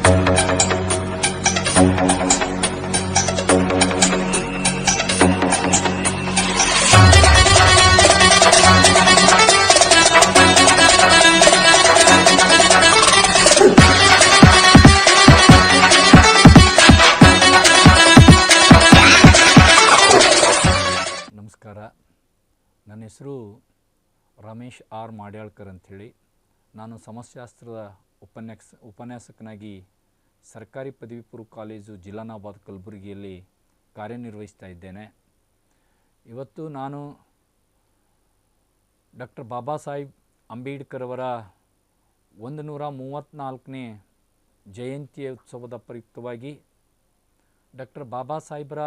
ನಮಸ್ಕಾರ. ನನ್ನ ಹೆಸರು ರಮೇಶ್ ಆರ್ ಮಾಡ್ಯಾಳ್ಕರ್ ಅಂಥೇಳಿ. ನಾನು ಸಮಾಜಶಾಸ್ತ್ರದ ಉಪನ್ಯಾಸಕನಾಗಿ ಸರ್ಕಾರಿ ಪದವಿ ಪೂರ್ವ ಕಾಲೇಜು ಜಿಲ್ಲಾನಾಬಾದ್ ಕಲಬುರಗಿಯಲ್ಲಿ ಕಾರ್ಯನಿರ್ವಹಿಸ್ತಾ ಇದ್ದೇನೆ. ಇವತ್ತು ನಾನು ಡಾಕ್ಟರ್ ಬಾಬಾ ಸಾಹೇಬ್ ಅಂಬೇಡ್ಕರ್ ಅವರ 134ನೇ ಜಯಂತಿಯ ಉತ್ಸವದ ಪ್ರಯುಕ್ತವಾಗಿ ಡಾಕ್ಟರ್ ಬಾಬಾ ಸಾಹೇಬರ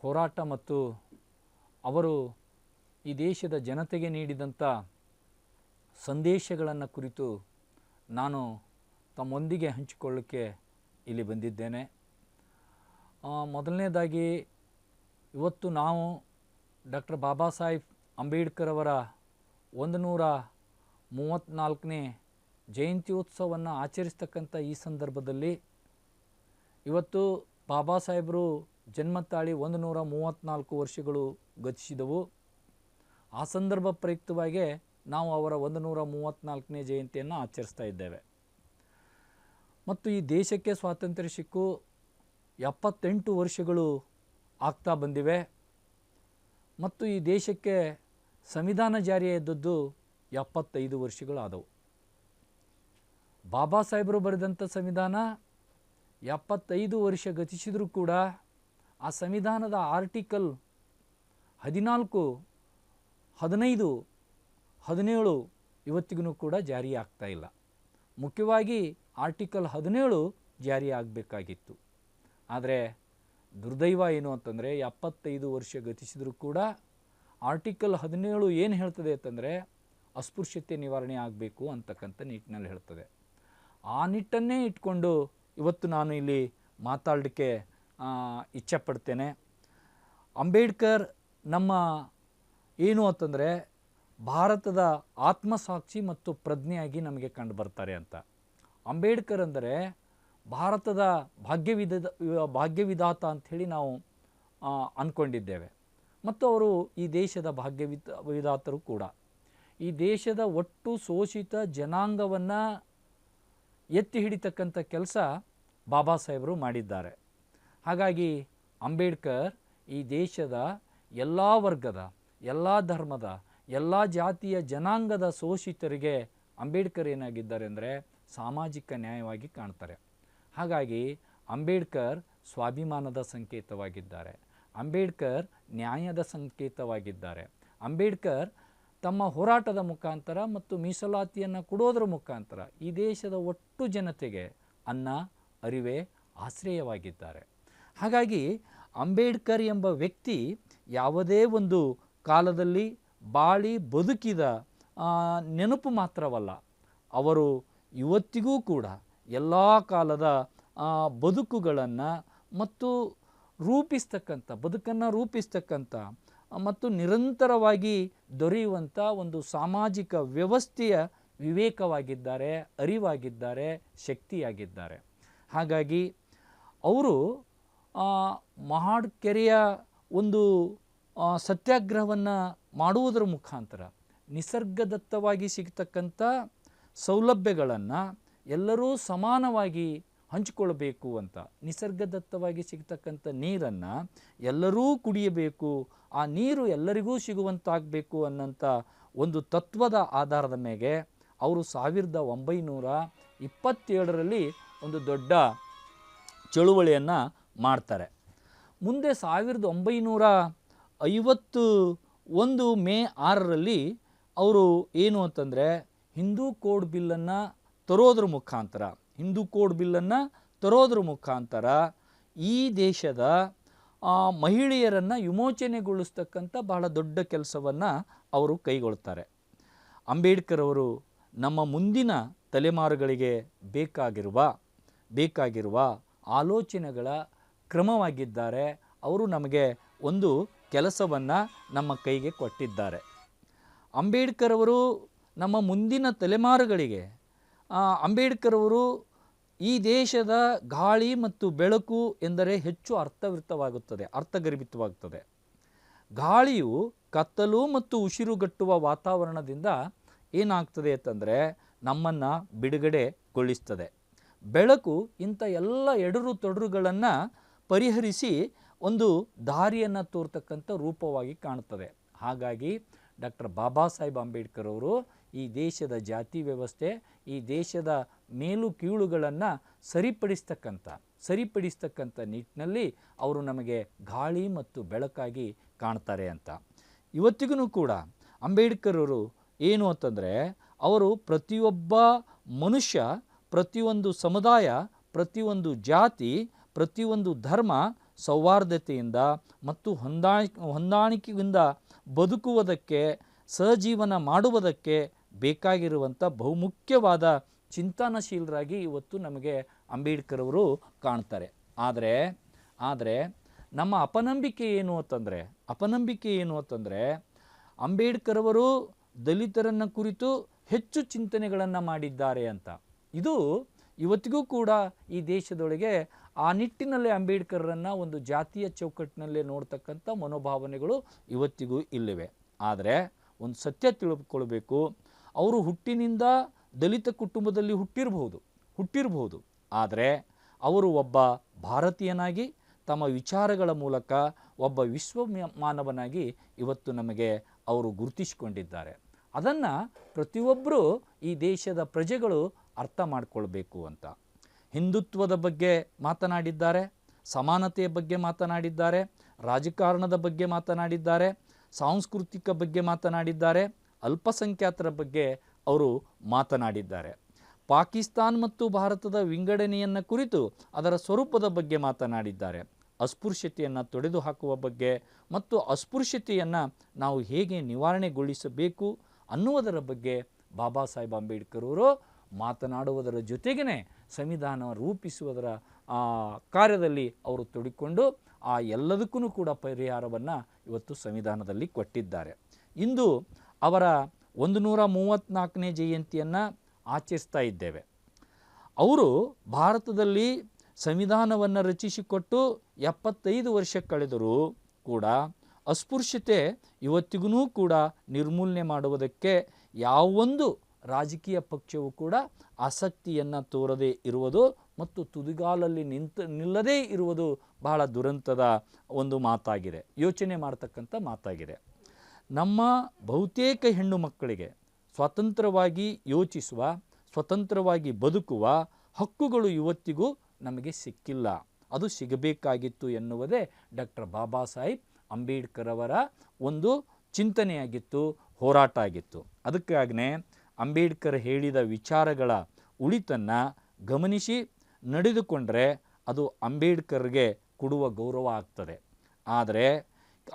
ಹೋರಾಟ ಮತ್ತು ಅವರು ಈ ದೇಶದ ಜನತೆಗೆ ನೀಡಿದಂಥ ಸಂದೇಶಗಳನ್ನು ಕುರಿತು ನಾನು ತಮ್ಮೊಂದಿಗೆ ಹಂಚಿಕೊಳ್ಳಕ್ಕೆ ಇಲ್ಲಿ ಬಂದಿದ್ದೇನೆ. ಮೊದಲನೇದಾಗಿ ಇವತ್ತು ನಾವು ಡಾಕ್ಟರ್ ಬಾಬಾ ಸಾಹೇಬ್ ಅಂಬೇಡ್ಕರ್ ಅವರ 134ನೇ ಜಯಂತ್ಯೋತ್ಸವವನ್ನು ಆಚರಿಸ್ತಕ್ಕಂಥ ಈ ಸಂದರ್ಭದಲ್ಲಿ ಇವತ್ತು ಬಾಬಾ ಸಾಹೇಬರು ಜನ್ಮ ತಾಳಿ 134 ವರ್ಷಗಳು ಗತಿಸಿದವು. ಆ ಸಂದರ್ಭ ಪ್ರಯುಕ್ತವಾಗಿ ನಾವು ಅವರ 134ನೇ ಜಯಂತಿಯನ್ನು ಆಚರಿಸ್ತಾ ಇದ್ದೇವೆ. ಮತ್ತು ಈ ದೇಶಕ್ಕೆ ಸ್ವಾತಂತ್ರ್ಯ ಸಿಕ್ಕು 78 ವರ್ಷಗಳು ಆಗ್ತಾ ಬಂದಿವೆ. ಮತ್ತು ಈ ದೇಶಕ್ಕೆ ಸಂವಿಧಾನ ಜಾರಿಯಾದದ್ದು 75 ವರ್ಷಗಳಾದವು. ಬಾಬಾ ಸಾಹೇಬರು ಬರೆದಂಥ ಸಂವಿಧಾನ 75 ವರ್ಷ ಗತಿಸಿದರೂ ಕೂಡ ಆ ಸಂವಿಧಾನದ ಆರ್ಟಿಕಲ್ 14, 15, 17 ಇವತ್ತಿಗೂ ಕೂಡ ಜಾರಿ ಆಗ್ತಾ ಇಲ್ಲ. ಮುಖ್ಯವಾಗಿ ಆರ್ಟಿಕಲ್ 17 ಜಾರಿ ಆಗಬೇಕಾಗಿತ್ತು. ಆದರೆ ದುರ್ದೈವ ಏನು ಅಂತಂದರೆ 75 ವರ್ಷ ಗತಿಸಿದರೂ ಕೂಡ ಆರ್ಟಿಕಲ್ 17 ಏನು ಹೇಳ್ತದೆ ಅಂತಂದರೆ ಅಸ್ಪೃಶ್ಯತೆ ನಿವಾರಣೆ ಆಗಬೇಕು ಅಂತಕ್ಕಂಥ ನಿಟ್ಟಿನಲ್ಲಿ ಹೇಳ್ತದೆ. ಆ ನಿಟ್ಟನ್ನೇ ಇಟ್ಕೊಂಡು ಇವತ್ತು ನಾನು ಇಲ್ಲಿ ಮಾತಾಡಲಿಕ್ಕೆ ಇಚ್ಛೆಪಡ್ತೇನೆ. ಅಂಬೇಡ್ಕರ್ ನಮ್ಮ ಏನು ಅಂತಂದರೆ ಭಾರತದ ಆತ್ಮಸಾಕ್ಷಿ ಮತ್ತು ಪ್ರಜ್ಞೆಯಾಗಿ ನಮಗೆ ಕಂಡು ಬರ್ತಾರೆ ಅಂತ. ಅಂಬೇಡ್ಕರ್ ಅಂದರೆ ಭಾರತದ ಭಾಗ್ಯವಿಧಾತ ಅಂಥೇಳಿ ನಾವು ಅಂದ್ಕೊಂಡಿದ್ದೇವೆ. ಮತ್ತು ಅವರು ಈ ದೇಶದ ಭಾಗ್ಯವಿಧಾತರು ಕೂಡ. ಈ ದೇಶದ ಒಟ್ಟು ಶೋಷಿತ ಜನಾಂಗವನ್ನು ಎತ್ತಿ ಹಿಡಿತಕ್ಕಂಥ ಕೆಲಸ ಬಾಬಾ ಸಾಹೇಬರು ಮಾಡಿದ್ದಾರೆ. ಹಾಗಾಗಿ ಅಂಬೇಡ್ಕರ್ ಈ ದೇಶದ ಎಲ್ಲ ವರ್ಗದ, ಎಲ್ಲ ಧರ್ಮದ, ಎಲ್ಲ ಜಾತಿಯ ಜನಾಂಗದ ಶೋಷಿತರಿಗೆ ಅಂಬೇಡ್ಕರ್ ಏನಾಗಿದ್ದಾರೆ ಅಂದರೆ ಸಾಮಾಜಿಕ ನ್ಯಾಯವಾಗಿ ಕಾಣ್ತಾರೆ. ಹಾಗಾಗಿ ಅಂಬೇಡ್ಕರ್ ಸ್ವಾಭಿಮಾನದ ಸಂಕೇತವಾಗಿದ್ದಾರೆ. ಅಂಬೇಡ್ಕರ್ ನ್ಯಾಯದ ಸಂಕೇತವಾಗಿದ್ದಾರೆ. ಅಂಬೇಡ್ಕರ್ ತಮ್ಮ ಹೋರಾಟದ ಮುಖಾಂತರ ಮತ್ತು ಮೀಸಲಾತಿಯನ್ನು ಕೊಡೋದ್ರ ಮುಖಾಂತರ ಈ ದೇಶದ ಒಟ್ಟು ಜನತೆಗೆ ಅನ್ನ, ಅರಿವೆ, ಆಶ್ರಯವಾಗಿದ್ದಾರೆ. ಹಾಗಾಗಿ ಅಂಬೇಡ್ಕರ್ ಎಂಬ ವ್ಯಕ್ತಿ ಯಾವುದೇ ಒಂದು ಕಾಲದಲ್ಲಿ ಬಾಳಿ ಬದುಕಿದ ನೆನಪು ಮಾತ್ರವಲ್ಲ, ಅವರು ಇವತ್ತಿಗೂ ಕೂಡ ಎಲ್ಲ ಕಾಲದ ಬದುಕುಗಳನ್ನು ಮತ್ತು ಬದುಕನ್ನು ರೂಪಿಸ್ತಕ್ಕಂಥ ಮತ್ತು ನಿರಂತರವಾಗಿ ದೊರೆಯುವಂಥ ಒಂದು ಸಾಮಾಜಿಕ ವ್ಯವಸ್ಥೆಯ ವಿವೇಕವಾಗಿದ್ದಾರೆ, ಅರಿವಾಗಿದ್ದಾರೆ, ಶಕ್ತಿಯಾಗಿದ್ದಾರೆ. ಹಾಗಾಗಿ ಅವರು ಮಹಾಡ್ ಕೆರೆಯ ಒಂದು ಸತ್ಯಾಗ್ರಹವನ್ನು ಮಾಡುವುದರ ಮುಖಾಂತರ ನಿಸರ್ಗದತ್ತವಾಗಿ ಸಿಗ್ತಕ್ಕಂಥ ಸೌಲಭ್ಯಗಳನ್ನು ಎಲ್ಲರೂ ಸಮಾನವಾಗಿ ಹಂಚಿಕೊಳ್ಬೇಕು ಅಂತ, ನಿಸರ್ಗದತ್ತವಾಗಿ ಸಿಗ್ತಕ್ಕಂಥ ನೀರನ್ನು ಎಲ್ಲರೂ ಕುಡಿಯಬೇಕು, ಆ ನೀರು ಎಲ್ಲರಿಗೂ ಸಿಗುವಂತಾಗಬೇಕು ಅನ್ನೋಂಥ ಒಂದು ತತ್ವದ ಆಧಾರದ ಮೇಲೆ ಅವರು 1927ರಲ್ಲಿ ಒಂದು ದೊಡ್ಡ ಚಳುವಳಿಯನ್ನು ಮಾಡ್ತಾರೆ. ಮುಂದೆ 1951 ಮೇ 6ರಲ್ಲಿ ಅವರು ಏನು ಅಂತಂದರೆ ಹಿಂದೂ ಕೋಡ್ ಬಿಲ್ಲನ್ನು ತರೋದ್ರ ಮುಖಾಂತರ ಈ ದೇಶದ ಮಹಿಳೆಯರನ್ನು ವಿಮೋಚನೆಗೊಳಿಸ್ತಕ್ಕಂಥ ಬಹಳ ದೊಡ್ಡ ಕೆಲಸವನ್ನು ಅವರು ಕೈಗೊಳ್ತಾರೆ. ಅಂಬೇಡ್ಕರ್ ಅವರು ನಮ್ಮ ಮುಂದಿನ ತಲೆಮಾರುಗಳಿಗೆ ಬೇಕಾಗಿರುವ ಆಲೋಚನೆಗಳ ಕ್ರಮವಾಗಿದ್ದಾರೆ. ಅವರು ನಮಗೆ ಒಂದು ಕೆಲಸವನ್ನು ನಮ್ಮ ಕೈಗೆ ಕೊಟ್ಟಿದ್ದಾರೆ. ಅಂಬೇಡ್ಕರ್ ಅವರು ನಮ್ಮ ಮುಂದಿನ ತಲೆಮಾರುಗಳಿಗೆ ಅಂಬೇಡ್ಕರ್ ಅವರು ಈ ದೇಶದ ಗಾಳಿ ಮತ್ತು ಬೆಳಕು ಎಂದರೆ ಹೆಚ್ಚು ಅರ್ಥಗರ್ಭಿತವಾಗುತ್ತದೆ. ಗಾಳಿಯು ಕತ್ತಲು ಮತ್ತು ಉಸಿರುಗಟ್ಟುವ ವಾತಾವರಣದಿಂದ ಏನಾಗ್ತದೆ ಅಂತಂದರೆ ನಮ್ಮನ್ನು ಬಿಡುಗಡೆಗೊಳಿಸ್ತದೆ. ಬೆಳಕು ಇಂಥ ಎಲ್ಲ ಎಡರು ತೊಡರುಗಳನ್ನು ಪರಿಹರಿಸಿ ಒಂದು ದಾರಿಯನ್ನು ತೋರ್ತಕ್ಕಂಥ ರೂಪವಾಗಿ ಕಾಣುತ್ತದೆ. ಹಾಗಾಗಿ ಡಾಕ್ಟರ್ ಬಾಬಾ ಸಾಹೇಬ್ ಅಂಬೇಡ್ಕರ್ ಅವರು ಈ ದೇಶದ ಜಾತಿ ವ್ಯವಸ್ಥೆ, ಈ ದೇಶದ ಮೇಲು ಕೀಳುಗಳನ್ನು ಸರಿಪಡಿಸ್ತಕ್ಕಂಥ ನಿಟ್ಟಿನಲ್ಲಿ ಅವರು ನಮಗೆ ಗಾಳಿ ಮತ್ತು ಬೆಳಕಾಗಿ ಕಾಣ್ತಾರೆ ಅಂತ. ಇವತ್ತಿಗೂ ಕೂಡ ಅಂಬೇಡ್ಕರ್ ಅವರು ಏನು ಅಂತಂದರೆ ಅವರು ಪ್ರತಿಯೊಬ್ಬ ಮನುಷ್ಯ, ಪ್ರತಿಯೊಂದು ಸಮುದಾಯ, ಪ್ರತಿಯೊಂದು ಜಾತಿ, ಪ್ರತಿಯೊಂದು ಧರ್ಮ ಸೌಹಾರ್ದತೆಯಿಂದ ಮತ್ತು ಹೊಂದಾಣಿಕೆಯಿಂದ ಬದುಕುವುದಕ್ಕೆ, ಸಹಜೀವನ ಮಾಡುವುದಕ್ಕೆ ಬೇಕಾಗಿರುವಂಥ ಬಹುಮುಖ್ಯವಾದ ಚಿಂತನಶೀಲರಾಗಿ ಇವತ್ತು ನಮಗೆ ಅಂಬೇಡ್ಕರ್ ಅವರು ಕಾಣ್ತಾರೆ. ಆದರೆ ನಮ್ಮ ಅಪನಂಬಿಕೆ ಏನು ಅಂತಂದರೆ ಅಂಬೇಡ್ಕರ್ ಅವರು ದಲಿತರನ್ನು ಕುರಿತು ಹೆಚ್ಚು ಚಿಂತನೆಗಳನ್ನು ಮಾಡಿದ್ದಾರೆ ಅಂತ. ಇದು ಇವತ್ತಿಗೂ ಕೂಡ ಈ ದೇಶದೊಳಗೆ ಆ ನಿಟ್ಟಿನಲ್ಲಿ ಅಂಬೇಡ್ಕರನ್ನು ಒಂದು ಜಾತಿಯ ಚೌಕಟ್ಟಿನಲ್ಲೇ ನೋಡ್ತಕ್ಕಂಥ ಮನೋಭಾವನೆಗಳು ಇವತ್ತಿಗೂ ಇಲ್ಲಿವೆ. ಆದರೆ ಒಂದು ಸತ್ಯ ತಿಳ್ಕೊಳ್ಬೇಕು, ಅವರು ಹುಟ್ಟಿನಿಂದ ದಲಿತ ಕುಟುಂಬದಲ್ಲಿ ಹುಟ್ಟಿರಬಹುದು, ಆದರೆ ಅವರು ಒಬ್ಬ ಭಾರತೀಯನಾಗಿ ತಮ್ಮ ವಿಚಾರಗಳ ಮೂಲಕ ಒಬ್ಬ ವಿಶ್ವಮಾನವನಾಗಿ ಇವತ್ತು ನಮಗೆ ಅವರು ಗುರುತಿಸಿಕೊಂಡಿದ್ದಾರೆ. ಅದನ್ನು ಪ್ರತಿಯೊಬ್ಬರೂ ಈ ದೇಶದ ಪ್ರಜೆಗಳು ಅರ್ಥ ಮಾಡಿಕೊಳ್ಬೇಕು ಅಂತ. ಹಿಂದುತ್ವದ ಬಗ್ಗೆ ಮಾತನಾಡಿದ್ದಾರೆ, ಸಮಾನತೆಯ ಬಗ್ಗೆ ಮಾತನಾಡಿದ್ದಾರೆ, ರಾಜಕಾರಣದ ಬಗ್ಗೆ ಮಾತನಾಡಿದ್ದಾರೆ, ಸಾಂಸ್ಕೃತಿಕ ಬಗ್ಗೆ ಮಾತನಾಡಿದ್ದಾರೆ, ಅಲ್ಪಸಂಖ್ಯಾತರ ಬಗ್ಗೆ ಅವರು ಮಾತನಾಡಿದ್ದಾರೆ. ಪಾಕಿಸ್ತಾನ್ ಮತ್ತು ಭಾರತದ ವಿಂಗಡಣೆಯನ್ನು ಕುರಿತು ಅದರ ಸ್ವರೂಪದ ಬಗ್ಗೆ ಮಾತನಾಡಿದ್ದಾರೆ. ಅಸ್ಪೃಶ್ಯತೆಯನ್ನು ತೊಡೆದು ಹಾಕುವ ಬಗ್ಗೆ ಮತ್ತು ಅಸ್ಪೃಶ್ಯತೆಯನ್ನು ನಾವು ಹೇಗೆ ನಿವಾರಣೆಗೊಳಿಸಬೇಕು ಅನ್ನುವುದರ ಬಗ್ಗೆ ಬಾಬಾ ಸಾಹೇಬ್ ಅಂಬೇಡ್ಕರ್ ಅವರು ಮಾತನಾಡುವುದರ ಜೊತೆಗೇ ಸಂವಿಧಾನ ರೂಪಿಸುವುದರ ಕಾರ್ಯದಲ್ಲಿ ಅವರು ತೊಡಗಿಕೊಂಡು ಆ ಎಲ್ಲದಕ್ಕೂ ಕೂಡ ಪರಿಹಾರವನ್ನು ಇವತ್ತು ಸಂವಿಧಾನದಲ್ಲಿ ಕೊಟ್ಟಿದ್ದಾರೆ. ಇಂದು ಅವರ 134ನೇ ಜಯಂತಿಯನ್ನು ಆಚರಿಸ್ತಾ ಇದ್ದೇವೆ. ಅವರು ಭಾರತದಲ್ಲಿ ಸಂವಿಧಾನವನ್ನು ರಚಿಸಿಕೊಟ್ಟು 75 ವರ್ಷ ಕಳೆದರೂ ಕೂಡ ಅಸ್ಪೃಶ್ಯತೆ ಇವತ್ತಿಗೂ ಕೂಡ ನಿರ್ಮೂಲನೆ ಮಾಡುವುದಕ್ಕೆ ಯಾವೊಂದು ರಾಜಕೀಯ ಪಕ್ಷವೂ ಕೂಡ ಆಸಕ್ತಿಯನ್ನು ತೋರದೇ ಇರುವುದು ಮತ್ತು ತುದಿಗಾಲಲ್ಲಿ ನಿಲ್ಲದೇ ಇರುವುದು ಬಹಳ ದುರಂತದ ಒಂದು ಮಾತಾಗಿದೆ, ಯೋಚನೆ ಮಾಡ್ತಕ್ಕಂಥ ಮಾತಾಗಿದೆ. ನಮ್ಮ ಬಹುತೇಕ ಹೆಣ್ಣು ಮಕ್ಕಳಿಗೆ ಸ್ವತಂತ್ರವಾಗಿ ಯೋಚಿಸುವ, ಸ್ವತಂತ್ರವಾಗಿ ಬದುಕುವ ಹಕ್ಕುಗಳು ಇವತ್ತಿಗೂ ನಮಗೆ ಸಿಕ್ಕಿಲ್ಲ. ಅದು ಸಿಗಬೇಕಾಗಿತ್ತು ಎನ್ನುವುದೇ ಡಾಕ್ಟರ್ ಬಾಬಾ ಸಾಹೇಬ್ ಅಂಬೇಡ್ಕರ್ ಅವರ ಒಂದು ಚಿಂತನೆಯಾಗಿತ್ತು, ಹೋರಾಟ ಆಗಿತ್ತು. ಅದಕ್ಕಾಗೇ ಅಂಬೇಡ್ಕರ್ ಹೇಳಿದ ವಿಚಾರಗಳ ಉಳಿತನ್ನು ಗಮನಿಸಿ ನಡೆದುಕೊಂಡರೆ ಅದು ಅಂಬೇಡ್ಕರ್ಗೆ ಕೊಡುವ ಗೌರವ ಆಗ್ತದೆ. ಆದರೆ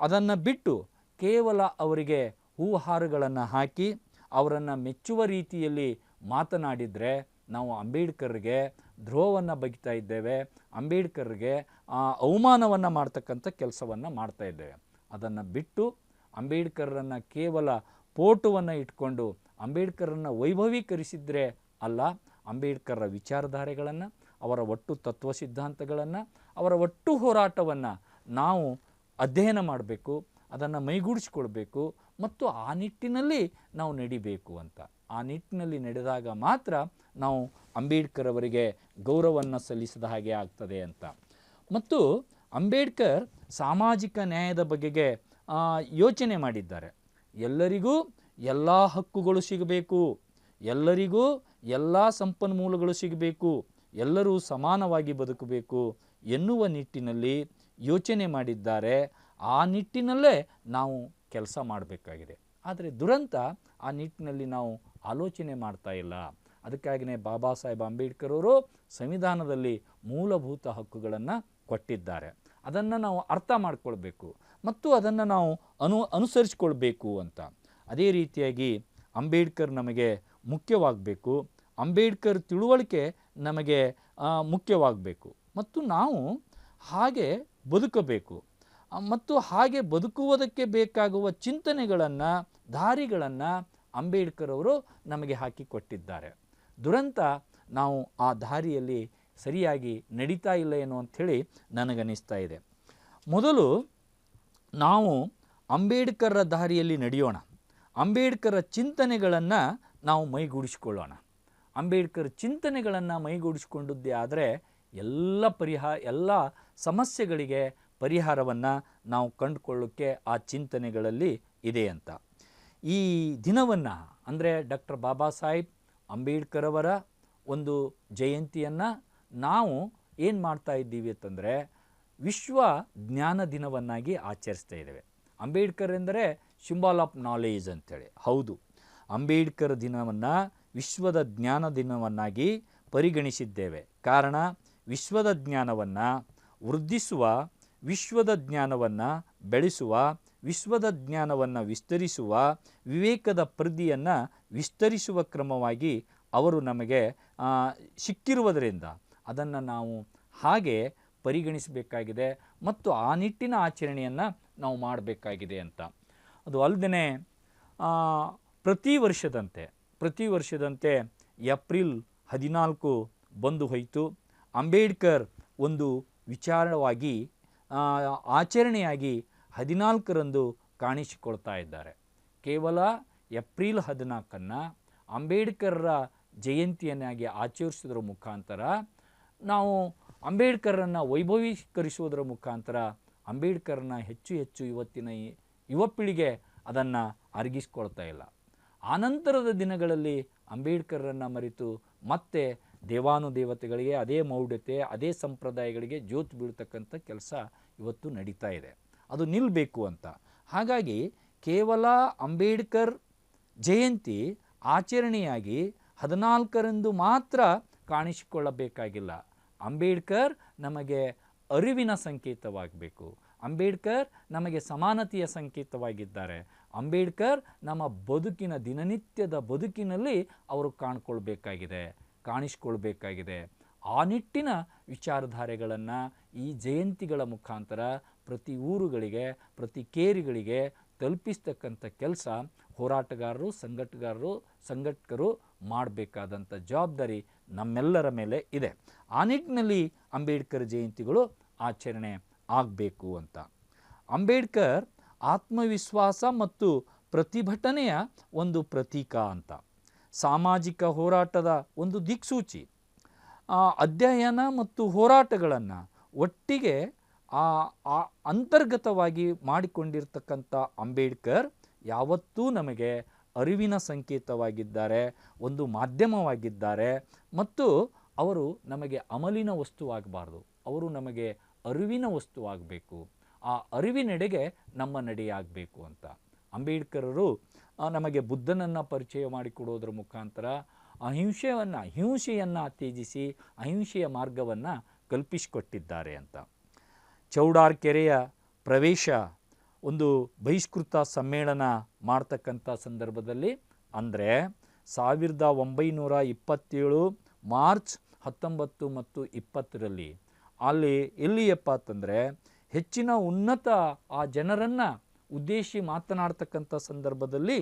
ಅದನ್ನು ಬಿಟ್ಟು ಕೇವಲ ಅವರಿಗೆ ಹೂಹಾರಗಳನ್ನು ಹಾಕಿ ಅವರನ್ನು ಮೆಚ್ಚುವ ರೀತಿಯಲ್ಲಿ ಮಾತನಾಡಿದರೆ ನಾವು ಅಂಬೇಡ್ಕರ್ಗೆ ದ್ರೋಹವನ್ನು ಬಗೆತಾ ಇದ್ದೇವೆ, ಅಂಬೇಡ್ಕರ್ಗೆ ಅವಮಾನವನ್ನು ಮಾಡ್ತಕ್ಕಂಥ ಕೆಲಸವನ್ನು ಮಾಡ್ತಾ ಇದ್ದೇವೆ. ಅದನ್ನು ಬಿಟ್ಟು ಅಂಬೇಡ್ಕರನ್ನು ಕೇವಲ ಫೋಟೋವನ್ನು ಇಟ್ಕೊಂಡು ಅಂಬೇಡ್ಕರನ್ನು ವೈಭವೀಕರಿಸಿದರೆ ಅಲ್ಲ, ಅಂಬೇಡ್ಕರ್ರ ವಿಚಾರಧಾರೆಗಳನ್ನು, ಅವರ ಒಟ್ಟು ತತ್ವ ಸಿದ್ಧಾಂತಗಳನ್ನು, ಅವರ ಒಟ್ಟು ಹೋರಾಟವನ್ನು ನಾವು ಅಧ್ಯಯನ ಮಾಡಬೇಕು, ಅದನ್ನು ಮೈಗೂಡಿಸ್ಕೊಳ್ಬೇಕು ಮತ್ತು ಆ ನಿಟ್ಟಿನಲ್ಲಿ ನಾವು ನಡಿಬೇಕು ಅಂತ. ಆ ನಿಟ್ಟಿನಲ್ಲಿ ನಡೆದಾಗ ಮಾತ್ರ ನಾವು ಅಂಬೇಡ್ಕರ್ ಅವರಿಗೆ ಗೌರವವನ್ನು ಸಲ್ಲಿಸಿದ ಹಾಗೆ ಆಗ್ತದೆ ಅಂತ. ಮತ್ತು ಅಂಬೇಡ್ಕರ್ ಸಾಮಾಜಿಕ ನ್ಯಾಯದ ಬಗೆಗೆ ಯೋಚನೆ ಮಾಡಿದ್ದಾರೆ. ಎಲ್ಲರಿಗೂ ಎಲ್ಲ ಹಕ್ಕುಗಳು ಸಿಗಬೇಕು, ಎಲ್ಲರಿಗೂ ಎಲ್ಲ ಸಂಪನ್ಮೂಲಗಳು ಸಿಗಬೇಕು, ಎಲ್ಲರೂ ಸಮಾನವಾಗಿ ಬದುಕಬೇಕು ಎನ್ನುವ ನಿಟ್ಟಿನಲ್ಲಿ ಯೋಚನೆ ಮಾಡಿದ್ದಾರೆ. ಆ ನಿಟ್ಟಿನಲ್ಲೇ ನಾವು ಕೆಲಸ ಮಾಡಬೇಕಾಗಿದೆ. ಆದರೆ ದುರಂತ ಆ ನಿಟ್ಟಿನಲ್ಲಿ ನಾವು ಆಲೋಚನೆ ಮಾಡ್ತಾ ಇಲ್ಲ. ಅದಕ್ಕಾಗಿಯೇ ಬಾಬಾ ಸಾಹೇಬ್ ಅಂಬೇಡ್ಕರ್ ಅವರು ಸಂವಿಧಾನದಲ್ಲಿ ಮೂಲಭೂತ ಹಕ್ಕುಗಳನ್ನು ಕೊಟ್ಟಿದ್ದಾರೆ. ಅದನ್ನು ನಾವು ಅರ್ಥ ಮಾಡಿಕೊಳ್ಬೇಕು ಮತ್ತು ಅದನ್ನು ನಾವು ಅನುಸರಿಸ್ಕೊಳ್ಬೇಕು ಅಂತ. ಅದೇ ರೀತಿಯಾಗಿ ಅಂಬೇಡ್ಕರ್ ನಮಗೆ ಮುಖ್ಯವಾಗಬೇಕು, ಅಂಬೇಡ್ಕರ್ ತಿಳುವಳಿಕೆ ನಮಗೆ ಮುಖ್ಯವಾಗಬೇಕು ಮತ್ತು ನಾವು ಹಾಗೆ ಬದುಕಬೇಕು ಮತ್ತು ಹಾಗೆ ಬದುಕುವುದಕ್ಕೆ ಬೇಕಾಗುವ ಚಿಂತನೆಗಳನ್ನು, ದಾರಿಗಳನ್ನು ಅಂಬೇಡ್ಕರ್ ಅವರು ನಮಗೆ ಹಾಕಿಕೊಟ್ಟಿದ್ದಾರೆ. ದುರಂತ ನಾವು ಆ ದಾರಿಯಲ್ಲಿ ಸರಿಯಾಗಿ ನಡೀತಾ ಇಲ್ಲ ಏನೋ ಅಂಥೇಳಿ ನನಗನ್ನಿಸ್ತಾ ಇದೆ. ಮೊದಲು ನಾವು ಅಂಬೇಡ್ಕರ್ರ ದಾರಿಯಲ್ಲಿ ನಡೆಯೋಣ, ಅಂಬೇಡ್ಕರ ಚಿಂತನೆಗಳನ್ನು ನಾವು ಮೈಗೂಡಿಸಿಕೊಳ್ಳೋಣ. ಅಂಬೇಡ್ಕರ್ ಚಿಂತನೆಗಳನ್ನು ಮೈಗೂಡಿಸಿಕೊಂಡದ್ದೇ ಆದರೆ ಎಲ್ಲ ಸಮಸ್ಯೆಗಳಿಗೆ ಪರಿಹಾರವನ್ನು ನಾವು ಕಂಡುಕೊಳ್ಳೋಕ್ಕೆ ಆ ಚಿಂತನೆಗಳಲ್ಲಿ ಇದೆ ಅಂತ. ಈ ದಿನವನ್ನು ಅಂದರೆ ಡಾಕ್ಟರ್ ಬಾಬಾ ಸಾಹೇಬ್ ಅಂಬೇಡ್ಕರ್ ಅವರ ಒಂದು ಜಯಂತಿಯನ್ನು ನಾವು ಏನು ಮಾಡ್ತಾ ಇದ್ದೀವಿ ಅಂತಂದರೆ ವಿಶ್ವ ಜ್ಞಾನ ದಿನವನ್ನಾಗಿ ಆಚರಿಸ್ತಾ ಇದ್ದೇವೆ. ಅಂಬೇಡ್ಕರ್ ಎಂದರೆ ಸಿಂಬಲ್ ಆಫ್ ನಾಲೇಜ್ ಅಂತೇಳಿ. ಹೌದು, ಅಂಬೇಡ್ಕರ್ ದಿನವನ್ನು ವಿಶ್ವದ ಜ್ಞಾನ ದಿನವನ್ನಾಗಿ ಪರಿಗಣಿಸಿದ್ದೇವೆ. ಕಾರಣ ವಿಶ್ವದ ಜ್ಞಾನವನ್ನು ವೃದ್ಧಿಸುವ, ವಿಶ್ವದ ಜ್ಞಾನವನ್ನು ಬೆಳೆಸುವ, ವಿಶ್ವದ ಜ್ಞಾನವನ್ನು ವಿಸ್ತರಿಸುವ, ವಿವೇಕದ ಪರಿಧಿಯನ್ನು ವಿಸ್ತರಿಸುವ ಕ್ರಮವಾಗಿ ಅವರು ನಮಗೆ ಸಿಕ್ಕಿರುವುದರಿಂದ ಅದನ್ನು ನಾವು ಹಾಗೆ ಪರಿಗಣಿಸಬೇಕಾಗಿದೆ ಮತ್ತು ಆ ನಿಟ್ಟಿನ ಆಚರಣೆಯನ್ನು ನಾವು ಮಾಡಬೇಕಾಗಿದೆ ಅಂತ. ಅದು ಅಲ್ಲದೆ ಪ್ರತಿ ವರ್ಷದಂತೆ ಏಪ್ರಿಲ್ 14 ಬಂದು ಹೋಯಿತು. ಅಂಬೇಡ್ಕರ್ ಒಂದು ವಿಚಾರವಾಗಿ ಆಚರಣೆಯಾಗಿ 14ರಂದು ಕಾಣಿಸಿಕೊಳ್ತಾ ಇದ್ದಾರೆ. ಕೇವಲ ಏಪ್ರಿಲ್ 14 ಅಂಬೇಡ್ಕರ್ರ ಜಯಂತಿಯನ್ನಾಗಿ ಆಚರಿಸೋದ್ರ ಮುಖಾಂತರ ನಾವು ಅಂಬೇಡ್ಕರನ್ನು ವೈಭವೀಕರಿಸುವುದರ ಮುಖಾಂತರ ಅಂಬೇಡ್ಕರ್ನ ಹೆಚ್ಚು ಇವತ್ತಿನ ಯುವ ಪೀಳಿಗೆ ಅದನ್ನು ಅರಗಿಸ್ಕೊಳ್ತಾ ಇಲ್ಲ. ಆನಂತರದ ದಿನಗಳಲ್ಲಿ ಅಂಬೇಡ್ಕರನ್ನು ಮರೆತು ಮತ್ತೆ ದೇವಾನುದೇವತೆಗಳಿಗೆ ಅದೇ ಮೌಢ್ಯತೆ, ಅದೇ ಸಂಪ್ರದಾಯಗಳಿಗೆ ಜೋತು ಬೀಳ್ತಕ್ಕಂಥ ಕೆಲಸ ಇವತ್ತು ನಡೀತಾ ಇದೆ. ಅದು ನಿಲ್ಲಬೇಕು ಅಂತ. ಹಾಗಾಗಿ ಕೇವಲ ಅಂಬೇಡ್ಕರ್ ಜಯಂತಿ ಆಚರಣೆಯಾಗಿ 14ರಂದು ಮಾತ್ರ ಕಾಣಿಸಿಕೊಳ್ಳಬೇಕಾಗಿಲ್ಲ. ಅಂಬೇಡ್ಕರ್ ನಮಗೆ ಅರಿವಿನ ಸಂಕೇತವಾಗಬೇಕು. ಅಂಬೇಡ್ಕರ್ ನಮಗೆ ಸಮಾನತೆಯ ಸಂಕೇತವಾಗಿದ್ದಾರೆ. ಅಂಬೇಡ್ಕರ್ ನಮ್ಮ ಬದುಕಿನ ದಿನನಿತ್ಯದ ಬದುಕಿನಲ್ಲಿ ಅವರು ಕಾಣಿಸ್ಕೊಳ್ಬೇಕಾಗಿದೆ. ಆ ನಿಟ್ಟಿನ ವಿಚಾರಧಾರೆಗಳನ್ನು ಈ ಜಯಂತಿಗಳ ಮುಖಾಂತರ ಪ್ರತಿ ಊರುಗಳಿಗೆ, ಪ್ರತಿ ಕೇರಿಗಳಿಗೆ ತಲುಪಿಸ್ತಕ್ಕಂಥ ಕೆಲಸ ಹೋರಾಟಗಾರರು, ಸಂಘಟಕರು ಮಾಡಬೇಕಾದಂಥ ಜವಾಬ್ದಾರಿ ನಮ್ಮೆಲ್ಲರ ಮೇಲೆ ಇದೆ. ಆ ನಿಟ್ಟಿನಲ್ಲಿ ಅಂಬೇಡ್ಕರ್ ಜಯಂತಿಗಳು ಆಚರಣೆ ಆಗಬೇಕು ಅಂತ. ಅಂಬೇಡ್ಕರ್ ಆತ್ಮವಿಶ್ವಾಸ ಮತ್ತು ಪ್ರತಿಭಟನೆಯ ಒಂದು ಪ್ರತೀಕ ಅಂತ, ಸಾಮಾಜಿಕ ಹೋರಾಟದ ಒಂದು ದಿಕ್ಸೂಚಿ. ಅಧ್ಯಯನ ಮತ್ತು ಹೋರಾಟಗಳನ್ನು ಒಟ್ಟಿಗೆ ಅಂತರ್ಗತವಾಗಿ ಮಾಡಿಕೊಂಡಿರ್ತಕ್ಕಂಥ ಅಂಬೇಡ್ಕರ್ ಯಾವತ್ತೂ ನಮಗೆ ಅರಿವಿನ ಸಂಕೇತವಾಗಿದ್ದಾರೆ, ಒಂದು ಮಾಧ್ಯಮವಾಗಿದ್ದಾರೆ. ಮತ್ತು ಅವರು ನಮಗೆ ಅಮಲಿನ ವಸ್ತುವಾಗಬಾರ್ದು, ಅವರು ನಮಗೆ ಅರಿವಿನ ವಸ್ತುವಾಗಬೇಕು. ಆ ಅರಿವಿನೆಡೆಗೆ ನಮ್ಮ ನಡೆಯಾಗಬೇಕು ಅಂತ ಅಂಬೇಡ್ಕರರು ನಮಗೆ ಬುದ್ಧನನ್ನು ಪರಿಚಯ ಮಾಡಿಕೊಡೋದ್ರ ಮುಖಾಂತರ ಹಿಂಸೆಯನ್ನು ತ್ಯಜಿಸಿ ಅಹಿಂಸೆಯ ಮಾರ್ಗವನ್ನು ಕಲ್ಪಿಸಿಕೊಟ್ಟಿದ್ದಾರೆ ಅಂತ. ಚೌಡಾರ್ ಕೆರೆಯ ಪ್ರವೇಶ ಒಂದು ಬಹಿಷ್ಕೃತ ಸಮ್ಮೇಳನ ಮಾಡ್ತಕ್ಕಂಥ ಸಂದರ್ಭದಲ್ಲಿ ಅಂದರೆ 1927 ಮಾರ್ಚ್ 19 ಮತ್ತು 20ರಲ್ಲಿ ಅಲ್ಲಿ ಎಲ್ಲಿಯಪ್ಪ ಅಂತಂದರೆ ಹೆಚ್ಚಿನ ಉನ್ನತ ಆ ಜನರನ್ನು ಉದ್ದೇಶಿ ಮಾತನಾಡ್ತಕ್ಕಂಥ ಸಂದರ್ಭದಲ್ಲಿ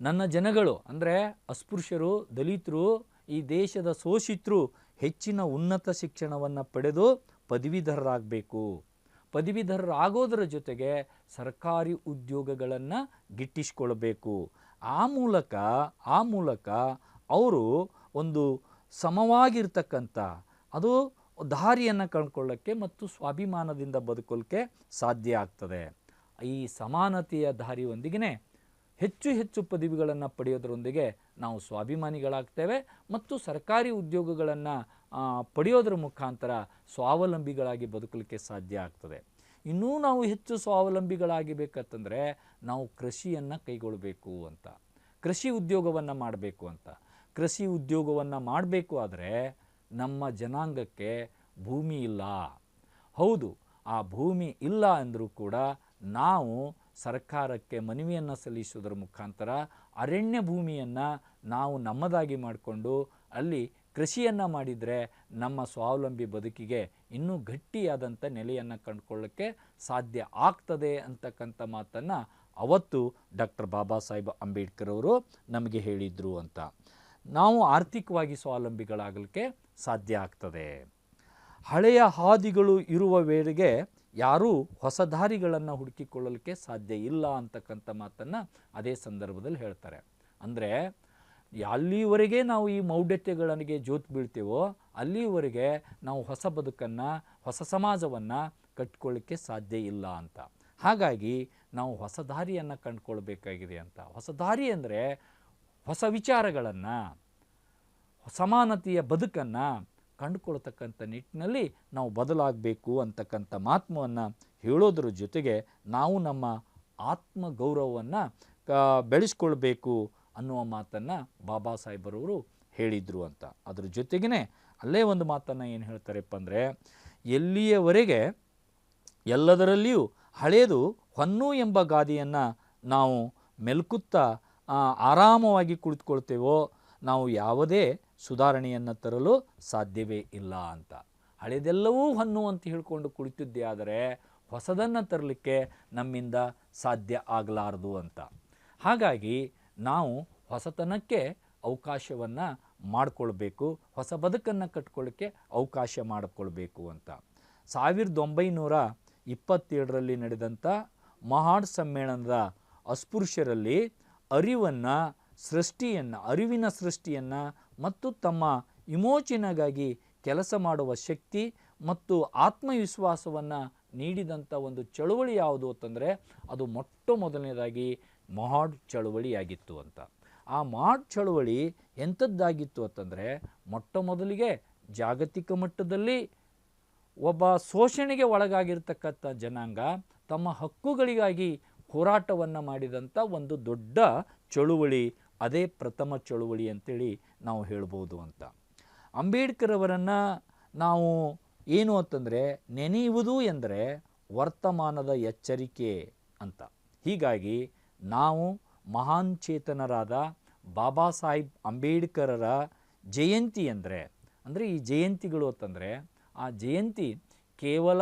ನನ್ನ ಜನಗಳು ಅಂದರೆ ಅಸ್ಪೃಶ್ಯರು, ದಲಿತರು, ಈ ದೇಶದ ಶೋಷಿತರು ಹೆಚ್ಚಿನ ಉನ್ನತ ಶಿಕ್ಷಣವನ್ನು ಪಡೆದು ಪದವೀಧರರಾಗಬೇಕು. ಪದವೀಧರರಾಗೋದರ ಜೊತೆಗೆ ಸರ್ಕಾರಿ ಉದ್ಯೋಗಗಳನ್ನು ಗಿಟ್ಟಿಸಿಕೊಳ್ಬೇಕು. ಆ ಮೂಲಕ ಅವರು ಒಂದು ಸಮವಾಗಿರ್ತಕ್ಕಂಥ ಅದು ದಾರಿಯನ್ನು ಕಂಡುಕೊಳ್ಳೋಕ್ಕೆ ಮತ್ತು ಸ್ವಾಭಿಮಾನದಿಂದ ಬದುಕೋಕ್ಕೆ ಸಾಧ್ಯ ಆಗ್ತದೆ. ಈ ಸಮಾನತೆಯ ದಾರಿಯೊಂದಿಗೆ ಹೆಚ್ಚು ಪದವಿಗಳನ್ನು ಪಡೆಯೋದರೊಂದಿಗೆ ನಾವು ಸ್ವಾಭಿಮಾನಿಗಳಾಗ್ತೇವೆ ಮತ್ತು ಸರ್ಕಾರಿ ಉದ್ಯೋಗಗಳನ್ನು ಪಡೆಯೋದ್ರ ಮುಖಾಂತರ ಸ್ವಾವಲಂಬಿಗಳಾಗಿ ಬದುಕಲಿಕ್ಕೆ ಸಾಧ್ಯ ಆಗ್ತದೆ. ಇನ್ನೂ ನಾವು ಹೆಚ್ಚು ಸ್ವಾವಲಂಬಿಗಳಾಗಬೇಕಂತಂದರೆ ನಾವು ಕೃಷಿಯನ್ನು ಕೈಗೊಳ್ಳಬೇಕು ಅಂತ, ಕೃಷಿ ಉದ್ಯೋಗವನ್ನು ಮಾಡಬೇಕು ಅಂತ. ಕೃಷಿ ಉದ್ಯೋಗವನ್ನು ಮಾಡಬೇಕು ಆದರೆ ನಮ್ಮ ಜನಾಂಗಕ್ಕೆ ಭೂಮಿ ಇಲ್ಲ. ಹೌದು, ಆ ಭೂಮಿ ಇಲ್ಲ ಅಂದರೂ ಕೂಡ ನಾವು ಸರ್ಕಾರಕ್ಕೆ ಮನವಿಯನ್ನು ಸಲ್ಲಿಸುವುದರ ಮುಖಾಂತರ ಅರಣ್ಯ ಭೂಮಿಯನ್ನು ನಾವು ನಮ್ಮದಾಗಿ ಮಾಡಿಕೊಂಡು ಅಲ್ಲಿ ಕೃಷಿಯನ್ನು ಮಾಡಿದರೆ ನಮ್ಮ ಸ್ವಾವಲಂಬಿ ಬದುಕಿಗೆ ಇನ್ನೂ ಗಟ್ಟಿಯಾದಂಥ ನೆಲೆಯನ್ನು ಕಂಡುಕೊಳ್ಳೋಕ್ಕೆ ಸಾಧ್ಯ ಆಗ್ತದೆ ಅಂತಕ್ಕಂಥ ಮಾತನ್ನು ಅವತ್ತು ಡಾಕ್ಟರ್ ಬಾಬಾ ಸಾಹೇಬ್ ಅಂಬೇಡ್ಕರ್ ಅವರು ನಮಗೆ ಹೇಳಿದರು ಅಂತ. ನಾವು ಆರ್ಥಿಕವಾಗಿ ಸ್ವಾವಲಂಬಿಗಳಾಗಲಿಕ್ಕೆ ಸಾಧ್ಯ ಆಗ್ತದೆ. ಹಳೆಯ ಹಾದಿಗಳು ಇರುವ ವೇಳೆಗೆ ಯಾರೂ ಹೊಸ ದಾರಿಗಳನ್ನು ಹುಡುಕಿಕೊಳ್ಳಲಿಕ್ಕೆ ಸಾಧ್ಯ ಇಲ್ಲ ಅಂತಕ್ಕಂಥ ಮಾತನ್ನು ಅದೇ ಸಂದರ್ಭದಲ್ಲಿ ಹೇಳ್ತಾರೆ. ಅಂದರೆ ಅಲ್ಲಿವರೆಗೆ ನಾವು ಈ ಮೌಢ್ಯತೆಗಳಿಗೆ ಜೋತು ಬೀಳ್ತೇವೋ ಅಲ್ಲಿವರೆಗೆ ನಾವು ಹೊಸ ಬದುಕನ್ನು, ಹೊಸ ಸಮಾಜವನ್ನು ಕಟ್ಕೊಳ್ಳಿಕ್ಕೆ ಸಾಧ್ಯ ಇಲ್ಲ ಅಂತ. ಹಾಗಾಗಿ ನಾವು ಹೊಸ ದಾರಿಯನ್ನು ಕಂಡುಕೊಳ್ಬೇಕಾಗಿದೆ ಅಂತ. ಹೊಸ ದಾರಿ ಅಂದರೆ ಹೊಸ ವಿಚಾರಗಳನ್ನು, ಸಮಾನತೆಯ ಬದುಕನ್ನು ಕಂಡುಕೊಳ್ತಕ್ಕಂಥ ನಿಟ್ಟಿನಲ್ಲಿ ನಾವು ಬದಲಾಗಬೇಕು ಅಂತಕ್ಕಂಥ ಮಾತ್ಮವನ್ನು ಹೇಳೋದ್ರ ಜೊತೆಗೆ ನಾವು ನಮ್ಮ ಆತ್ಮಗೌರವವನ್ನು ಬೆಳೆಸ್ಕೊಳ್ಬೇಕು ಅನ್ನುವ ಮಾತನ್ನು ಬಾಬಾ ಸಾಹೇಬರವರು ಹೇಳಿದರು ಅಂತ. ಅದ್ರ ಜೊತೆಗೇ ಅಲ್ಲೇ ಒಂದು ಮಾತನ್ನು ಏನು ಹೇಳ್ತಾರಪ್ಪ ಅಂದರೆ, ಎಲ್ಲಿಯವರೆಗೆ ಎಲ್ಲದರಲ್ಲಿಯೂ ಹಳೆಯದು ಹೊನ್ನು ಎಂಬ ಗಾದೆಯನ್ನು ನಾವು ಮೆಲ್ಕುತ್ತಾ ಆರಾಮವಾಗಿ ಕುಳಿತುಕೊಳ್ತೇವೋ ನಾವು ಯಾವುದೇ ಸುಧಾರಣೆಯನ್ನು ತರಲು ಸಾಧ್ಯವೇ ಇಲ್ಲ ಅಂತ. ಹಳೆಯದೆಲ್ಲವೂ ಹೊನ್ನು ಅಂತ ಹೇಳ್ಕೊಂಡು ಕುಳಿತಿದ್ದೇ ಆದರೆ ಹೊಸದನ್ನು ತರಲಿಕ್ಕೆ ನಮ್ಮಿಂದ ಸಾಧ್ಯ ಆಗಲಾರದು ಅಂತ. ಹಾಗಾಗಿ ನಾವು ಹೊಸತನಕ್ಕೆ ಅವಕಾಶವನ್ನು ಮಾಡಿಕೊಳ್ಬೇಕು, ಹೊಸ ಬದುಕನ್ನು ಕಟ್ಕೊಳ್ಳಿಕ್ಕೆ ಅವಕಾಶ ಮಾಡಿಕೊಳ್ಬೇಕು ಅಂತ. 1927ರಲ್ಲಿ ನಡೆದಂಥ ಮಹಾಡ್ ಸಮ್ಮೇಳನದ ಅಸ್ಪೃಶ್ಯರಲ್ಲಿ ಅರಿವಿನ ಸೃಷ್ಟಿಯನ್ನು ಮತ್ತು ತಮ್ಮ ವಿಮೋಚನೆಗಾಗಿ ಕೆಲಸ ಮಾಡುವ ಶಕ್ತಿ ಮತ್ತು ಆತ್ಮವಿಶ್ವಾಸವನ್ನು ನೀಡಿದಂಥ ಒಂದು ಚಳುವಳಿ ಯಾವುದು ಅಂತಂದರೆ ಅದು ಮೊಟ್ಟ ಮೊದಲನೇದಾಗಿ ಮಹಾಡ್ ಚಳುವಳಿಯಾಗಿತ್ತು ಅಂತ. ಆ ಮಹಾಡ್ ಚಳುವಳಿ ಎಂಥದ್ದಾಗಿತ್ತು ಅಂತಂದರೆ, ಮೊಟ್ಟ ಮೊದಲಿಗೆ ಜಾಗತಿಕ ಮಟ್ಟದಲ್ಲಿ ಒಬ್ಬ ಶೋಷಣೆಗೆ ಒಳಗಾಗಿರ್ತಕ್ಕಂಥ ಜನಾಂಗ ತಮ್ಮ ಹಕ್ಕುಗಳಿಗಾಗಿ ಹೋರಾಟವನ್ನು ಮಾಡಿದಂಥ ಒಂದು ದೊಡ್ಡ ಚಳುವಳಿ, ಅದೇ ಪ್ರಥಮ ಚಳುವಳಿ ಅಂತೇಳಿ ನಾವು ಹೇಳ್ಬೋದು ಅಂತ. ಅಂಬೇಡ್ಕರ್ ಅವರನ್ನು ನಾವು ಏನು ಅಂತಂದರೆ ನೆನೆಯುವುದು ಎಂದರೆ ವರ್ತಮಾನದ ಎಚ್ಚರಿಕೆ ಅಂತ. ಹೀಗಾಗಿ ನಾವು ಮಹಾನ್ ಚೇತನರಾದ ಬಾಬಾ ಸಾಹೇಬ್ ಅಂಬೇಡ್ಕರರ ಜಯಂತಿ ಅಂದರೆ ಈ ಜಯಂತಿಗಳು ಅಂತಂದರೆ ಆ ಜಯಂತಿ ಕೇವಲ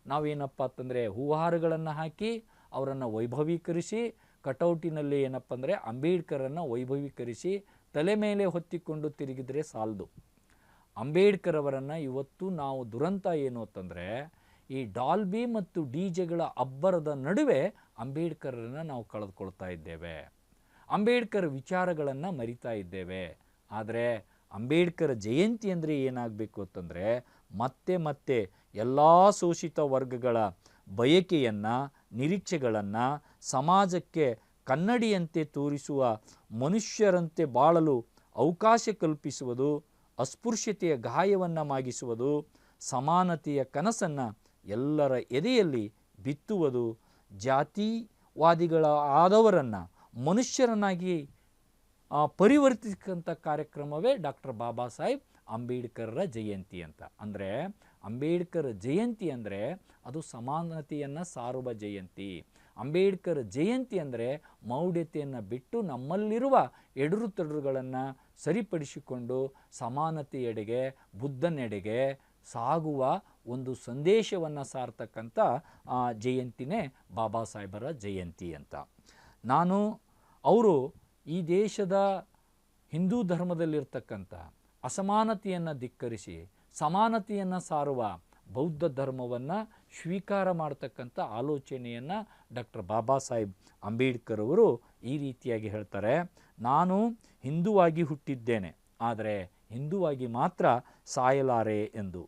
ನಾವೇನಪ್ಪ ಅಂತಂದರೆ ಹೂಹಾರಗಳನ್ನು ಹಾಕಿ ಅವರನ್ನು ವೈಭವೀಕರಿಸಿ ಕಟೌಟಿನಲ್ಲಿ ಏನಪ್ಪ ಅಂದರೆ ಅಂಬೇಡ್ಕರನ್ನು ವೈಭವೀಕರಿಸಿ ತಲೆ ಮೇಲೆ ಹೊತ್ತಿಕೊಂಡು ತಿರುಗಿದರೆ ಸಾಲದು. ಅಂಬೇಡ್ಕರ್ ಅವರನ್ನು ಇವತ್ತು ನಾವು ದುರಂತ ಏನು ಅಂತಂದರೆ ಈ ಡಾಲ್ಬಿ ಮತ್ತು ಡಿಜೆಗಳ ಅಬ್ಬರದ ನಡುವೆ ಅಂಬೇಡ್ಕರನ್ನು ನಾವು ಕಳೆದುಕೊಳ್ತಾ ಇದ್ದೇವೆ. ಅಂಬೇಡ್ಕರ್ ವಿಚಾರಗಳನ್ನು ಮರಿತಾ ಇದ್ದೇವೆ. ಆದರೆ ಅಂಬೇಡ್ಕರ್ ಜಯಂತಿ ಅಂದರೆ ಏನಾಗಬೇಕು ಅಂತಂದರೆ ಮತ್ತೆ ಎಲ್ಲ ಶೋಷಿತ ವರ್ಗಗಳ ಬಯಕೆಯನ್ನು, ನಿರೀಕ್ಷೆಗಳನ್ನು ಸಮಾಜಕ್ಕೆ ಕನ್ನಡಿಯಂತೆ ತೋರಿಸುವ, ಮನುಷ್ಯರಂತೆ ಬಾಳಲು ಅವಕಾಶ ಕಲ್ಪಿಸುವುದು, ಅಸ್ಪೃಶ್ಯತೆಯ ಗಾಯವನ್ನು ಮಾಗಿಸುವುದು, ಸಮಾನತೆಯ ಕನಸನ್ನು ಎಲ್ಲರ ಎದೆಯಲ್ಲಿ ಬಿತ್ತುವುದು, ಜಾತಿವಾದಿಗಳಾದವರನ್ನು ಮನುಷ್ಯರನ್ನಾಗಿ ಪರಿವರ್ತಿಸಿದಂಥ ಕಾರ್ಯಕ್ರಮವೇ ಡಾಕ್ಟರ್ ಬಾಬಾ ಸಾಹೇಬ್ ಅಂಬೇಡ್ಕರರ ಜಯಂತಿ ಅಂತ. ಅಂದರೆ ಅಂಬೇಡ್ಕರ್ ಜಯಂತಿ ಅಂದರೆ ಅದು ಸಮಾನತೆಯನ್ನು ಸಾರುವ ಜಯಂತಿ. ಅಂಬೇಡ್ಕರ್ ಜಯಂತಿ ಅಂದರೆ ಮೌಢ್ಯತೆಯನ್ನು ಬಿಟ್ಟು ನಮ್ಮಲ್ಲಿರುವ ಎಡುರುತೊಡರುಗಳನ್ನು ಸರಿಪಡಿಸಿಕೊಂಡು ಸಮಾನತೆಯೆಡೆಗೆ, ಬುದ್ಧನೆಡೆಗೆ ಸಾಗುವ ಒಂದು ಸಂದೇಶವನ್ನು ಸಾರ್ತಕ್ಕಂಥ ಜಯಂತಿನೇ ಬಾಬಾ ಸಾಹೇಬರ ಜಯಂತಿ ಅಂತ. ಅವರು ಈ ದೇಶದ ಹಿಂದೂ ಧರ್ಮದಲ್ಲಿರ್ತಕ್ಕಂಥ ಅಸಮಾನತೆಯನ್ನು ಧಿಕ್ಕರಿಸಿ ಸಮಾನತೆಯನ್ನು ಸಾರುವ ಬೌದ್ಧ ಧರ್ಮವನ್ನು ಸ್ವೀಕಾರ ಮಾಡ್ತಕ್ಕಂಥ ಆಲೋಚನೆಯನ್ನು ಡಾಕ್ಟರ್ ಬಾಬಾ ಸಾಹೇಬ್ ಅಂಬೇಡ್ಕರ್ ಅವರು ಈ ರೀತಿಯಾಗಿ ಹೇಳ್ತಾರೆ. ನಾನು ಹಿಂದುವಾಗಿ ಹುಟ್ಟಿದ್ದೇನೆ, ಆದರೆ ಹಿಂದುವಾಗಿ ಮಾತ್ರ ಸಾಯಲಾರೆ ಎಂದು.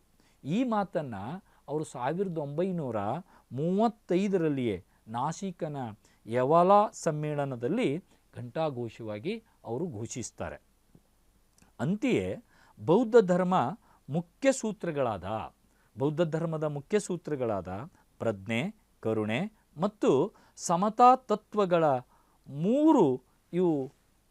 ಈ ಮಾತನ್ನು ಅವರು 1935ರಲ್ಲಿಯೇ ನಾಸಿಕನ ಯವಲಾ ಸಮ್ಮೇಳನದಲ್ಲಿ ಘಂಟಾಘೋಷವಾಗಿ ಅವರು ಘೋಷಿಸ್ತಾರೆ. ಅಂತೆಯೇ ಬೌದ್ಧ ಧರ್ಮದ ಮುಖ್ಯ ಸೂತ್ರಗಳಾದ ಪ್ರಜ್ಞೆ, ಕರುಣೆ ಮತ್ತು ಸಮತಾ ತತ್ವಗಳ 3 ಇವು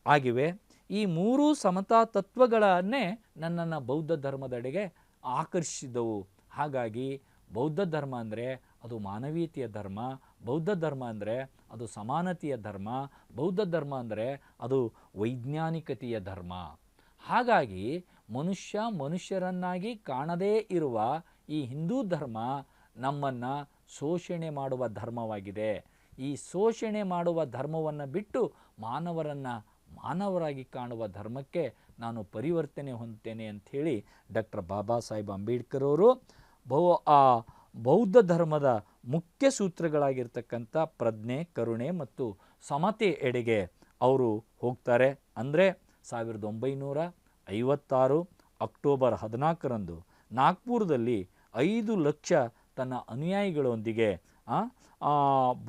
ಆಗಿವೆ. ಈ 3 ಸಮತಾ ತತ್ವಗಳನ್ನೇ ನನ್ನನ್ನು ಬೌದ್ಧ ಧರ್ಮದೆಡೆಗೆ ಆಕರ್ಷಿಸಿದವು. ಹಾಗಾಗಿ ಬೌದ್ಧ ಧರ್ಮ ಅಂದರೆ ಅದು ಮಾನವೀಯತೆಯ ಧರ್ಮ, ಬೌದ್ಧ ಧರ್ಮ ಅಂದರೆ ಅದು ಸಮಾನತೆಯ ಧರ್ಮ, ಬೌದ್ಧ ಧರ್ಮ ಅಂದರೆ ಅದು ವೈಜ್ಞಾನಿಕತೆಯ ಧರ್ಮ. ಹಾಗಾಗಿ ಮನುಷ್ಯರನ್ನಾಗಿ ಕಾಣದೇ ಇರುವ ಈ ಹಿಂದೂ ಧರ್ಮ ನಮ್ಮನ್ನು ಶೋಷಣೆ ಮಾಡುವ ಧರ್ಮವಾಗಿದೆ. ಈ ಶೋಷಣೆ ಮಾಡುವ ಧರ್ಮವನ್ನು ಬಿಟ್ಟು ಮಾನವರನ್ನು ಮಾನವರಾಗಿ ಕಾಣುವ ಧರ್ಮಕ್ಕೆ ನಾನು ಪರಿವರ್ತನೆ ಹೊಂದ್ತೇನೆ ಅಂಥೇಳಿ ಡಾಕ್ಟರ್ ಬಾಬಾ ಸಾಹೇಬ್ ಅಂಬೇಡ್ಕರ್ ಅವರು ಬೌದ್ಧ ಧರ್ಮದ ಮುಖ್ಯ ಸೂತ್ರಗಳಾಗಿರ್ತಕ್ಕಂಥ ಪ್ರಜ್ಞೆ, ಕರುಣೆ ಮತ್ತು ಸಮತೆ ಎಡೆಗೆ ಅವರು ಹೋಗ್ತಾರೆ. ಅಂದರೆ 1956 ಅಕ್ಟೋಬರ್ 14ರಂದು ನಾಗ್ಪುರದಲ್ಲಿ 5 ಲಕ್ಷ ತನ್ನ ಅನುಯಾಯಿಗಳೊಂದಿಗೆ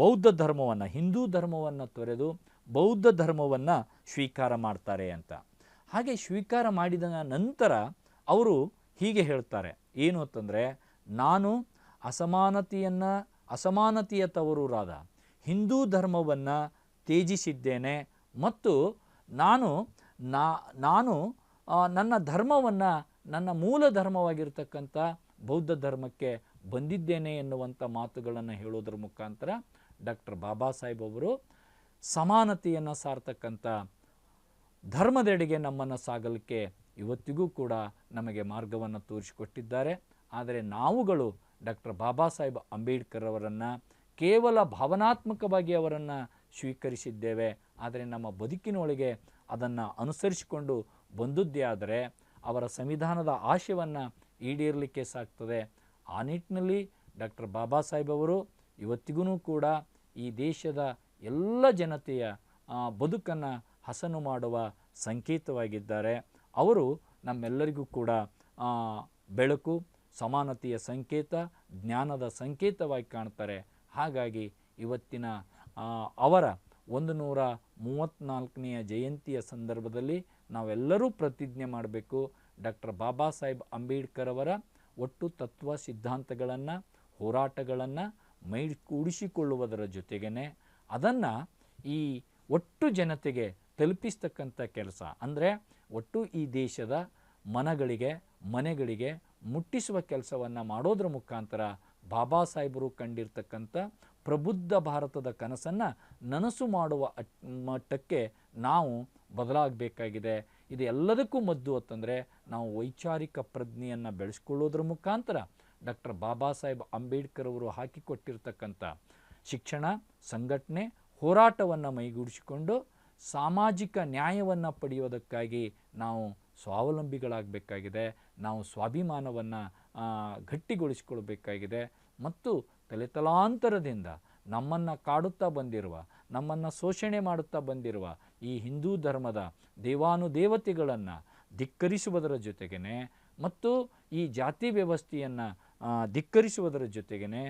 ಬೌದ್ಧ ಧರ್ಮವನ್ನು, ಹಿಂದೂ ಧರ್ಮವನ್ನು ತೊರೆದು ಬೌದ್ಧ ಧರ್ಮವನ್ನು ಸ್ವೀಕಾರ ಮಾಡ್ತಾರೆ ಅಂತ. ಹಾಗೆ ಸ್ವೀಕಾರ ಮಾಡಿದ ನಂತರ ಅವರು ಹೀಗೆ ಹೇಳ್ತಾರೆ, ಏನು ಅಂತಂದರೆ, ನಾನು ಅಸಮಾನತೆಯ ತವರೂರಾದ ಹಿಂದೂ ಧರ್ಮವನ್ನು ತ್ಯಜಿಸಿದ್ದೇನೆ ಮತ್ತು ನಾನು ನನ್ನ ಧರ್ಮವನ್ನು, ನನ್ನ ಮೂಲ ಧರ್ಮವಾಗಿರ್ತಕ್ಕಂಥ ಬೌದ್ಧ ಧರ್ಮಕ್ಕೆ ಬಂದಿದ್ದೇನೆ ಎನ್ನುವಂಥ ಮಾತುಗಳನ್ನು ಹೇಳೋದ್ರ ಮುಖಾಂತರ ಡಾಕ್ಟರ್ ಬಾಬಾ ಸಾಹೇಬ್ ಅವರು ಸಮಾನತೆಯನ್ನು ಸಾರ್ತಕ್ಕಂಥ ಧರ್ಮದೆಡೆಗೆ ನಮ್ಮನ್ನು ಸಾಗಲಿಕ್ಕೆ ಇವತ್ತಿಗೂ ಕೂಡ ನಮಗೆ ಮಾರ್ಗವನ್ನು ತೋರಿಸಿಕೊಟ್ಟಿದ್ದಾರೆ. ಆದರೆ ನಾವುಗಳು ಡಾಕ್ಟರ್ ಬಾಬಾ ಸಾಹೇಬ್ ಅಂಬೇಡ್ಕರ್ ಅವರನ್ನು ಕೇವಲ ಭಾವನಾತ್ಮಕವಾಗಿ ಅವರನ್ನು ಸ್ವೀಕರಿಸಿದ್ದೇವೆ. ಆದರೆ ನಮ್ಮ ಬದುಕಿನೊಳಗೆ ಅದನ್ನು ಅನುಸರಿಸಿಕೊಂಡು ಬಂದದ್ದೇ ಆದರೆ ಅವರ ಸಂವಿಧಾನದ ಆಶಯವನ್ನು ಈಡೇರಲಿಕ್ಕೆ ಸಾಗ್ತದೆ. ಆ ನಿಟ್ಟಿನಲ್ಲಿ ಡಾಕ್ಟರ್ ಬಾಬಾ ಸಾಹೇಬ್ ಅವರು ಇವತ್ತಿಗೂ ಕೂಡ ಈ ದೇಶದ ಎಲ್ಲ ಜನತೆಯ ಬದುಕನ್ನು ಹಸನು ಮಾಡುವ ಸಂಕೇತವಾಗಿದ್ದಾರೆ. ಅವರು ನಮ್ಮೆಲ್ಲರಿಗೂ ಕೂಡ ಬೆಳಕು, ಸಮಾನತೆಯ ಸಂಕೇತ, ಜ್ಞಾನದ ಸಂಕೇತವಾಗಿ ಕಾಣ್ತಾರೆ. ಹಾಗಾಗಿ ಇವತ್ತಿನ ಅವರ 134ನೇ ಜಯಂತಿಯ ಸಂದರ್ಭದಲ್ಲಿ ನಾವೆಲ್ಲರೂ ಪ್ರತಿಜ್ಞೆ ಮಾಡಬೇಕು, ಡಾಕ್ಟರ್ ಬಾಬಾ ಸಾಹೇಬ್ ಅಂಬೇಡ್ಕರ್ ಅವರ ಒಟ್ಟು ತತ್ವ ಸಿದ್ಧಾಂತಗಳನ್ನು, ಹೋರಾಟಗಳನ್ನು ಮೈಗೂಡಿಸಿಕೊಳ್ಳುವುದರ ಜೊತೆಗೇ ಅದನ್ನು ಈ ಒಟ್ಟು ಜನತೆಗೆ ತಲುಪಿಸ್ತಕ್ಕಂಥ ಕೆಲಸ, ಅಂದರೆ ಒಟ್ಟು ಈ ದೇಶದ ಮನೆಗಳಿಗೆ ಮುಟ್ಟಿಸುವ ಕೆಲಸವನ್ನು ಮಾಡೋದ್ರ ಮುಖಾಂತರ ಬಾಬಾ ಸಾಹೇಬರು ಕಂಡಿರ್ತಕ್ಕಂಥ ಪ್ರಬುದ್ಧ ಭಾರತದ ಕನಸನ್ನು ನನಸು ಮಾಡುವ ಮಟ್ಟಕ್ಕೆ ನಾವು ಬದಲಾಗಬೇಕಾಗಿದೆ. ಇದು ಎಲ್ಲದಕ್ಕೂ ಮದ್ದು ಅಂತಂದರೆ ನಾವು ವೈಚಾರಿಕ ಪ್ರಜ್ಞೆಯನ್ನು ಬೆಳೆಸ್ಕೊಳ್ಳೋದ್ರ ಮುಖಾಂತರ ಡಾಕ್ಟರ್ ಬಾಬಾ ಸಾಹೇಬ್ ಅಂಬೇಡ್ಕರ್ ಅವರು ಹಾಕಿಕೊಟ್ಟಿರ್ತಕ್ಕಂಥ ಶಿಕ್ಷಣ, ಸಂಘಟನೆ, ಹೋರಾಟವನ್ನು ಮೈಗೂಡಿಸಿಕೊಂಡು ಸಾಮಾಜಿಕ ನ್ಯಾಯವನ್ನು ಪಡೆಯೋದಕ್ಕಾಗಿ ನಾವು ಸ್ವಾವಲಂಬಿಗಳಾಗಬೇಕಾಗಿದೆ. ನಾವು ಸ್ವಾಭಿಮಾನವನ್ನು ಗಟ್ಟಿಗೊಳಿಸಿಕೊಳ್ಬೇಕಾಗಿದೆ ಮತ್ತು ತಲೆತಲಾಂತರದಿಂದ ನಮ್ಮನ್ನು ಕಾಡುತ್ತಾ ಬಂದಿರುವ, ನಮ್ಮನ್ನು ಶೋಷಣೆ ಮಾಡುತ್ತಾ ಬಂದಿರುವ ಈ ಹಿಂದೂ ಧರ್ಮದ ದೇವಾನುದೇವತೆಗಳನ್ನು ಧಿಕ್ಕರಿಸುವುದರ ಜೊತೆಗೇ ಮತ್ತು ಈ ಜಾತಿ ವ್ಯವಸ್ಥೆಯನ್ನು ಧಿಕ್ಕರಿಸುವುದರ ಜೊತೆಗೇ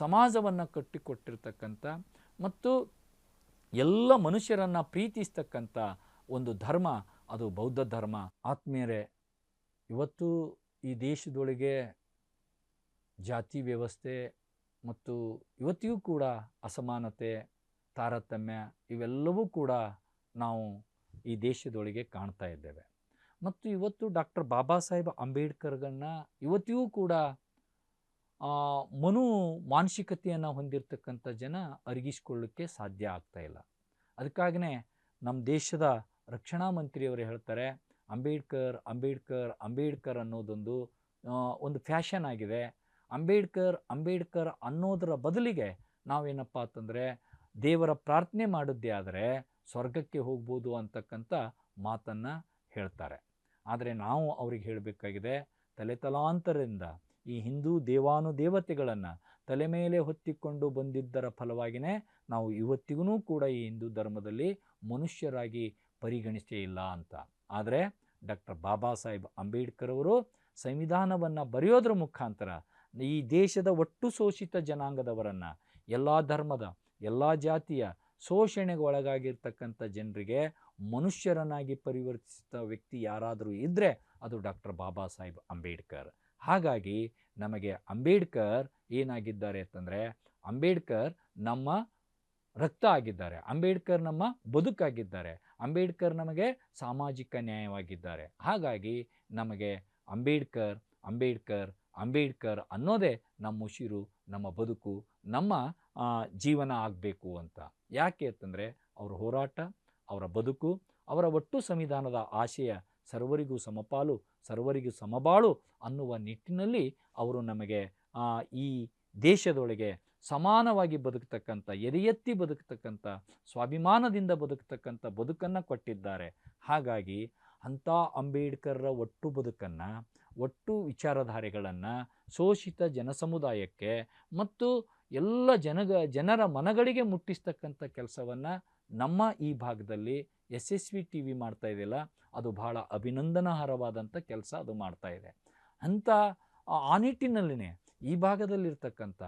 ಸಮಾಜವನ್ನು ಕಟ್ಟಿಕೊಟ್ಟಿರ್ತಕ್ಕಂಥ ಮತ್ತು ಎಲ್ಲ ಮನುಷ್ಯರನ್ನು ಪ್ರೀತಿಸ್ತಕ್ಕಂಥ ಒಂದು ಧರ್ಮ, ಅದು ಬೌದ್ಧ ಧರ್ಮ. ಆತ್ಮೀಯರೇ, ಇವತ್ತು ಈ ದೇಶದೊಳಗೆ ಜಾತಿ ವ್ಯವಸ್ಥೆ ಮತ್ತು ಇವತ್ತಿಗೂ ಕೂಡ ಅಸಮಾನತೆ, ತಾರತಮ್ಯ ಇವೆಲ್ಲವೂ ಕೂಡ ನಾವು ಈ ದೇಶದೊಳಗೆ ಕಾಣ್ತಾ ಇದ್ದೇವೆ. ಮತ್ತು ಇವತ್ತು ಡಾಕ್ಟರ್ ಬಾಬಾ ಸಾಹೇಬ್ ಅಂಬೇಡ್ಕರ್ಗಳನ್ನ ಇವತ್ತಿಗೂ ಕೂಡ ಮಾನಸಿಕತೆಯನ್ನು ಹೊಂದಿರತಕ್ಕಂಥ ಜನ ಅರಗಿಸಿಕೊಳ್ಳಲಿಕ್ಕೆ ಸಾಧ್ಯ ಆಗ್ತಾ ಇಲ್ಲ. ಅದಕ್ಕಾಗಿಯೇ ನಮ್ಮ ದೇಶದ ರಕ್ಷಣಾ ಮಂತ್ರಿಯವರು ಹೇಳ್ತಾರೆ, ಅಂಬೇಡ್ಕರ್ ಅಂಬೇಡ್ಕರ್ ಅಂಬೇಡ್ಕರ್ ಅನ್ನೋದೊಂದು ಒಂದು ಫ್ಯಾಷನ್ ಆಗಿದೆ. ಅಂಬೇಡ್ಕರ್ ಅನ್ನೋದರ ಬದಲಿಗೆ ನಾವೇನಪ್ಪ ಅಂತಂದರೆ ದೇವರ ಪ್ರಾರ್ಥನೆ ಮಾಡಿದ್ದೇ ಆದರೆ ಸ್ವರ್ಗಕ್ಕೆ ಹೋಗ್ಬೋದು ಅಂತಕ್ಕಂಥ ಮಾತನ್ನು ಹೇಳ್ತಾರೆ. ಆದರೆ ನಾವು ಅವ್ರಿಗೆ ಹೇಳಬೇಕಾಗಿದೆ, ತಲೆತಲಾಂತರದಿಂದ ಈ ಹಿಂದೂ ದೇವಾನುದೇವತೆಗಳನ್ನು ತಲೆ ಮೇಲೆ ಹೊತ್ತಿಕೊಂಡು ಬಂದಿದ್ದರ ಫಲವಾಗಿಯೇ ನಾವು ಇವತ್ತಿಗೂ ಕೂಡ ಈ ಹಿಂದೂ ಧರ್ಮದಲ್ಲಿ ಮನುಷ್ಯರಾಗಿ ಪರಿಗಣಿಸೇ ಇಲ್ಲ ಅಂತ. ಆದರೆ ಡಾಕ್ಟರ್ ಬಾಬಾ ಸಾಹೇಬ್ ಅಂಬೇಡ್ಕರ್ ಅವರು ಸಂವಿಧಾನವನ್ನು ಬರೆಯೋದ್ರ ಮುಖಾಂತರ ಈ ದೇಶದ ಒಟ್ಟು ಶೋಷಿತ ಜನಾಂಗದವರನ್ನು, ಎಲ್ಲ ಧರ್ಮದ, ಎಲ್ಲ ಜಾತಿಯ ಶೋಷಣೆಗೆ ಒಳಗಾಗಿರ್ತಕ್ಕಂಥ ಜನರಿಗೆ ಮನುಷ್ಯರನ್ನಾಗಿ ಪರಿವರ್ತಿಸಿದ ವ್ಯಕ್ತಿ ಯಾರಾದರೂ ಇದ್ದರೆ ಅದು ಡಾಕ್ಟರ್ ಬಾಬಾ ಸಾಹೇಬ್ ಅಂಬೇಡ್ಕರ್. ಹಾಗಾಗಿ ನಮಗೆ ಅಂಬೇಡ್ಕರ್ ಏನಾಗಿದ್ದಾರೆ ಅಂತಂದರೆ, ಅಂಬೇಡ್ಕರ್ ನಮ್ಮ ರಕ್ತ ಆಗಿದ್ದಾರೆ, ಅಂಬೇಡ್ಕರ್ ನಮ್ಮ ಬದುಕಾಗಿದ್ದಾರೆ, ಅಂಬೇಡ್ಕರ್ ನಮಗೆ ಸಾಮಾಜಿಕ ನ್ಯಾಯವಾಗಿದ್ದಾರೆ. ಹಾಗಾಗಿ ನಮಗೆ ಅಂಬೇಡ್ಕರ್ ಅಂಬೇಡ್ಕರ್ ಅಂಬೇಡ್ಕರ್ ಅನ್ನೋದೇ ನಮ್ಮ ಉಸಿರು, ನಮ್ಮ ಬದುಕು, ನಮ್ಮ ಜೀವನ ಆಗಬೇಕು ಅಂತ. ಯಾಕೆ ಅಂತಂದರೆ ಅವರ ಹೋರಾಟ, ಅವರ ಬದುಕು, ಅವರ ಒಟ್ಟು ಸಂವಿಧಾನದ ಆಶಯ ಸರ್ವರಿಗೂ ಸಮಪಾಲು, ಸರ್ವರಿಗೂ ಸಮಬಾಳು ಅನ್ನುವ ನಿಟ್ಟಿನಲ್ಲಿ ಅವರು ನಮಗೆ ಈ ದೇಶದೊಳಗೆ ಸಮಾನವಾಗಿ ಬದುಕತಕ್ಕಂಥ, ಎದೆ ಎತ್ತಿ ಬದುಕತಕ್ಕಂಥ, ಸ್ವಾಭಿಮಾನದಿಂದ ಬದುಕತಕ್ಕಂಥ ಬದುಕನ್ನು ಕೊಟ್ಟಿದ್ದಾರೆ. ಹಾಗಾಗಿ ಅಂಥ ಅಂಬೇಡ್ಕರ್ರ ಒಟ್ಟು ಬದುಕನ್ನು, ಒಟ್ಟು ವಿಚಾರಧಾರೆಗಳನ್ನು ಶೋಷಿತ ಜನಸಮುದಾಯಕ್ಕೆ ಮತ್ತು ಎಲ್ಲ ಜನರ ಮನಗಳಿಗೆ ಮುಟ್ಟಿಸ್ತಕ್ಕಂಥ ಕೆಲಸವನ್ನು ನಮ್ಮ ಈ ಭಾಗದಲ್ಲಿ ಯಶಸ್ವಿ ಟಿ ವಿ ಮಾಡ್ತಾ ಇದೆಯಲ್ಲ, ಅದು ಬಹಳ ಅಭಿನಂದನಾರ್ಹವಾದಂಥ ಕೆಲಸ ಅದು ಮಾಡ್ತಾ ಇದೆ. ಅಂಥ ಆ ನಿಟ್ಟಿನಲ್ಲಿನೇ ಈ ಭಾಗದಲ್ಲಿರ್ತಕ್ಕಂಥ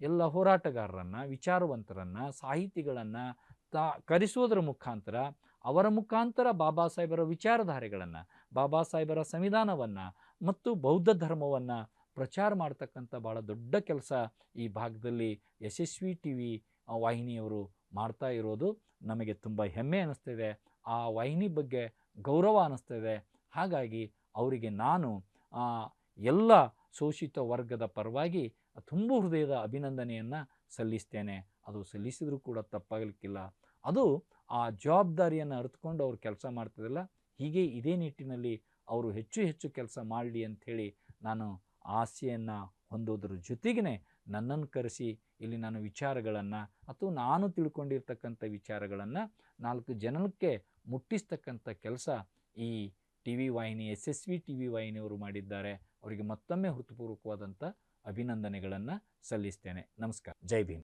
ಎಲ್ಲ ಹೋರಾಟಗಾರರನ್ನು, ವಿಚಾರವಂತರನ್ನು, ಸಾಹಿತಿಗಳನ್ನು ಕರೆಸುವುದರ ಮುಖಾಂತರ, ಅವರ ಮುಖಾಂತರ ಬಾಬಾ ಸಾಹೇಬರ ವಿಚಾರಧಾರೆಗಳನ್ನು, ಬಾಬಾ ಸಾಹೇಬರ ಸಂವಿಧಾನವನ್ನು ಮತ್ತು ಬೌದ್ಧ ಧರ್ಮವನ್ನು ಪ್ರಚಾರ ಮಾಡ್ತಕ್ಕಂಥ ಭಾಳ ದೊಡ್ಡ ಕೆಲಸ ಈ ಭಾಗದಲ್ಲಿ ಯಶಸ್ವಿ ಟಿ ವಿ ವಾಹಿನಿಯವರು ಮಾಡ್ತಾ ಇರೋದು ನಮಗೆ ತುಂಬ ಹೆಮ್ಮೆ ಅನ್ನಿಸ್ತಿದೆ. ಆ ವಾಹಿನಿ ಬಗ್ಗೆ ಗೌರವ ಅನ್ನಿಸ್ತಿದೆ. ಹಾಗಾಗಿ ಅವರಿಗೆ ನಾನು ಎಲ್ಲ ಶೋಷಿತ ವರ್ಗದ ಪರವಾಗಿ ತುಂಬ ಹೃದಯದ ಅಭಿನಂದನೆಯನ್ನು ಸಲ್ಲಿಸ್ತೇನೆ. ಅದು ಸಲ್ಲಿಸಿದರೂ ಕೂಡ ತಪ್ಪಾಗಲಿಕ್ಕಿಲ್ಲ. ಅದು ಆ ಜವಾಬ್ದಾರಿಯನ್ನು ಅರಿತುಕೊಂಡು ಅವ್ರು ಕೆಲಸ ಮಾಡ್ತಿದ್ದಿಲ್ಲ. ಹೀಗೆ ಇದೇ ನಿಟ್ಟಿನಲ್ಲಿ ಅವರು ಹೆಚ್ಚು ಹೆಚ್ಚು ಕೆಲಸ ಮಾಡಲಿ ಅಂಥೇಳಿ ನಾನು ಆಸೆಯನ್ನು ಹೊಂದೋದ್ರ ಜೊತೆಗೇ ನನ್ನನ್ನು ಕರೆಸಿ ಇಲ್ಲಿ ನಾನು ವಿಚಾರಗಳನ್ನು ಅಥವಾ ನಾನು ತಿಳ್ಕೊಂಡಿರ್ತಕ್ಕಂಥ ವಿಚಾರಗಳನ್ನು 4 ಜನಕ್ಕೆ ಮುಟ್ಟಿಸ್ತಕ್ಕಂಥ ಕೆಲಸ ಈ ಟಿ ವಿ ವಾಹಿನಿ, ಯಶಸ್ವಿ ಟಿ ವಿ ವಾಹಿನಿಯವರು ಮಾಡಿದ್ದಾರೆ. ಅವರಿಗೆ ಮತ್ತೊಮ್ಮೆ ಹೃತ್ಪೂರ್ವಕವಾದಂಥ ಅಭಿನಂದನೆಗಳನ್ನು ಸಲ್ಲಿಸ್ತೇನೆ. ನಮಸ್ಕಾರ. ಜೈ ಭೀಮ್.